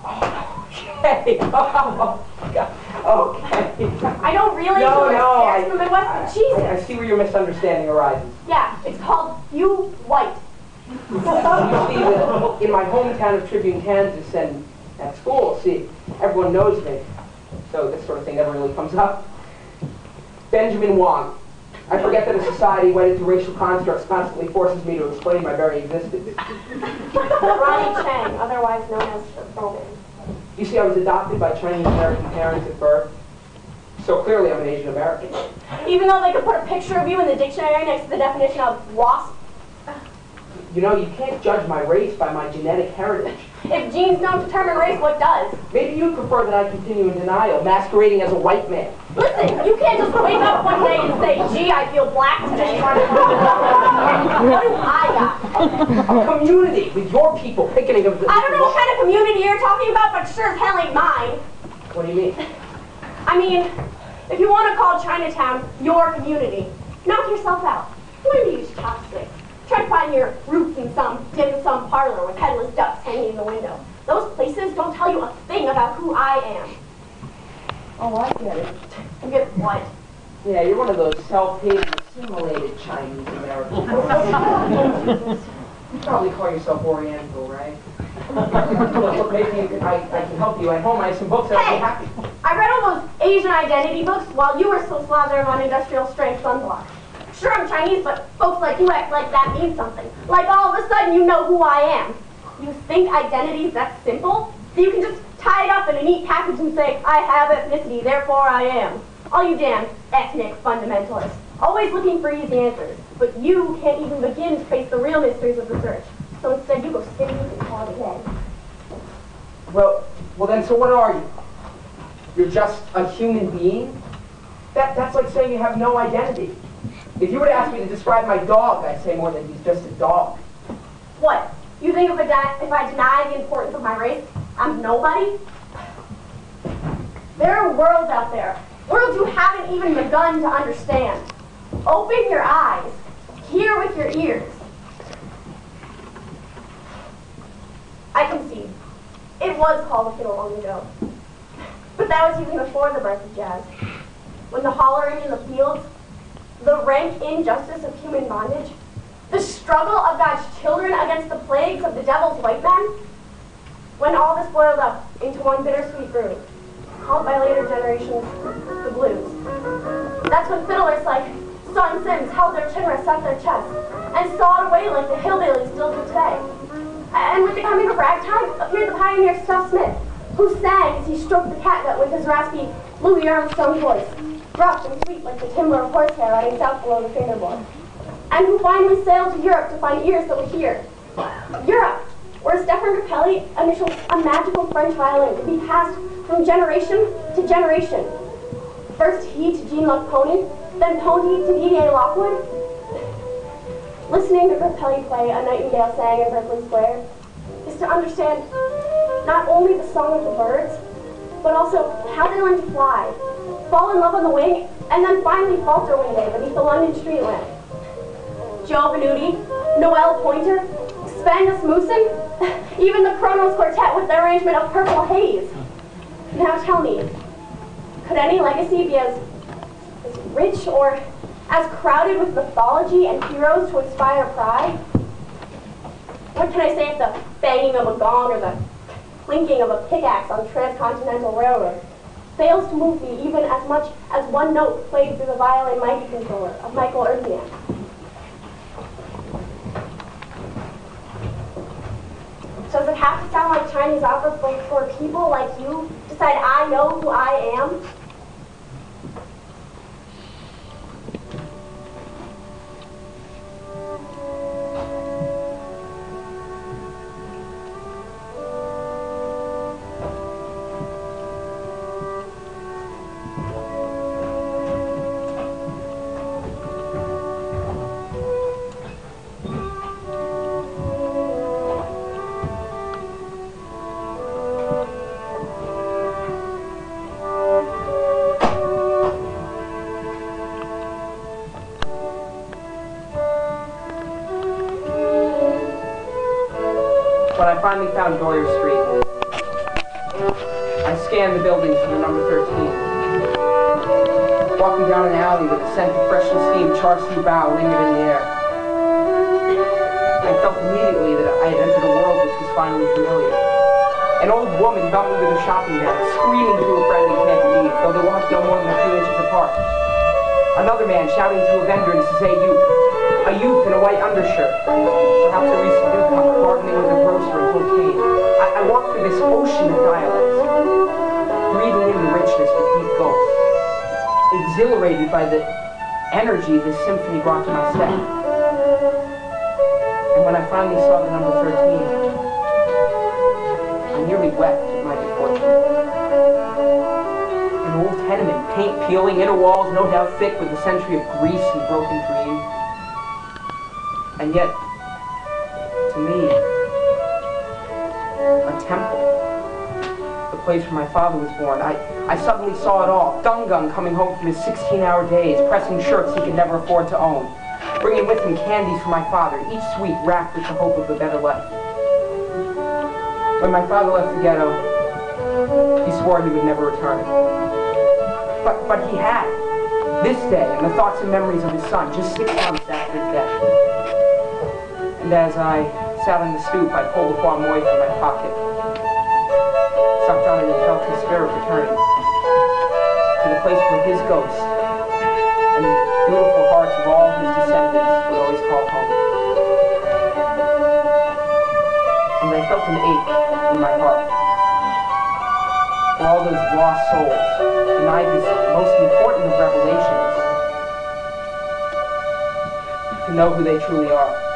Okay. Oh, God. Okay. I don't really No, from the Midwest, but Jesus. I see where your misunderstanding arises. Yeah, it's called You White. You see, that in my hometown of Tribune, Kansas, and at school, see, everyone knows me. So this sort of thing never really comes up. Benjamin Wong. I forget that a society wedded to racial constructs constantly forces me to explain my very existence. Ronnie Chang, otherwise known as the Bowman. You see, I was adopted by Chinese-American parents at birth. So clearly I'm an Asian American. Even though they could put a picture of you in the dictionary next to the definition of wasp? You know, you can't judge my race by my genetic heritage. If genes don't determine race, what does? Maybe you'd prefer that I continue in denial, masquerading as a white man. Listen, you can't just wake up one day and say, gee, I feel black today. What do I got? A community with your people picketing of the... I don't know what kind of community you're talking about, but sure as hell ain't mine. What do you mean? I mean, if you want to call Chinatown your community, knock yourself out. Learn to use chopsticks. Try to find your roots in some dim sum parlor with headless ducks hanging in the window. Those places don't tell you a thing about who I am. Oh, I get it. You get what? Yeah, you're one of those self-hating, assimilated Chinese Americans. You probably call yourself Oriental, right? Look, maybe I can help you at home. I have some books that I'll be happy. I read all those Asian identity books while you were still slathering on industrial strength sunblock. Sure, I'm Chinese, but folks like you act like that means something. Like all of a sudden you know who I am. You think identity's that simple? So you can just tie it up in a neat package and say, I have ethnicity, therefore I am. All you damn ethnic fundamentalists. Always looking for easy answers. But you can't even begin to face the real mysteries of the search. So instead you go sitting and call it a day. Well then, so what are you? You're just a human being? That's like saying you have no identity. If you were to ask me to describe my dog, I'd say more than he's just a dog. What? You think if I deny the importance of my race, I'm nobody? There are worlds out there. Worlds you haven't even begun to understand. Open your eyes. Hear with your ears. I concede. It was called a fiddle long ago. But that was even before the birth of jazz. When the hollering in the fields, the rank injustice of human bondage, the struggle of God's children against the plagues of the devil's white man, when all this boiled up into one bittersweet brew, called by later generations the blues. That's when fiddlers like Son Sims held their chin rests at their chest and sawed away like the hillbillies still do today. And with the coming of ragtime appeared the pioneer Stuff Smith, who sang as he stroked the catgut with his raspy Louis Armstrong voice, rough and sweet like the timbre of horsehair running south below the fingerboard, and who finally sailed to Europe to find ears that would hear. Europe, where Stefan Grappelli initialed a magical French violin to be passed from generation to generation. First he to Jean Luc Ponty, then Ponty to Didier Lockwood. Listening to Grappelli play A Nightingale Sang in Berkeley Square is to understand not only the song of the birds, but also how they learn to fly, fall in love on the wing, and then finally falter one day beneath the London street lamp. Joe Venuti, Noel Pointer, Sven Asmussen, even the Kronos Quartet with their arrangement of Purple Haze. Now tell me, could any legacy be as rich or as crowded with mythology and heroes to inspire pride? What can I say if the banging of a gong or the clinking of a pickaxe on transcontinental railroad fails to move me even as much as one note played through the violin mighty controller of Michael Erdian? Does it have to sound like Chinese opera for people like you decide I know who I am? When I finally found Dorier Street, scanned the buildings for the number 13. Walking down an alley with a scent of freshly steamed char siu bao lingered in the air. I felt immediately that I had entered a world which was finally familiar. An old woman helped me with a shopping bag, screaming to a friend in Cantonese, though they walked no more than a few inches apart. Another man shouting to a vendor in Say youth, a youth in a white undershirt, perhaps a recent newcomer, bargaining with a grocer until came. I walked through this ocean of dialects, breathing in the richness with deep gulps, exhilarated by the energy this symphony brought to my step. And when I finally saw the number 13, I nearly wept at my good fortune. An old tenement, paint peeling, inner walls no doubt thick with a century of grease and broken dream. And yet, to me, a temple. The place where my father was born. I suddenly saw it all. Gung coming home from his 16-hour days, pressing shirts he could never afford to own, bringing with him candies for my father, each sweet wrapped with the hope of a better life. When my father left the ghetto, he swore he would never return. But he had. This day, and the thoughts and memories of his son, just 6 months after his death. And as I sat on the stoop, I pulled a Hua Moi from my pocket, sucked on it and felt his spirit returning to the place where his ghost and the beautiful hearts of all his descendants would always call home. And I felt an ache in my heart for all those lost souls, denied this most important of revelations, to know who they truly are.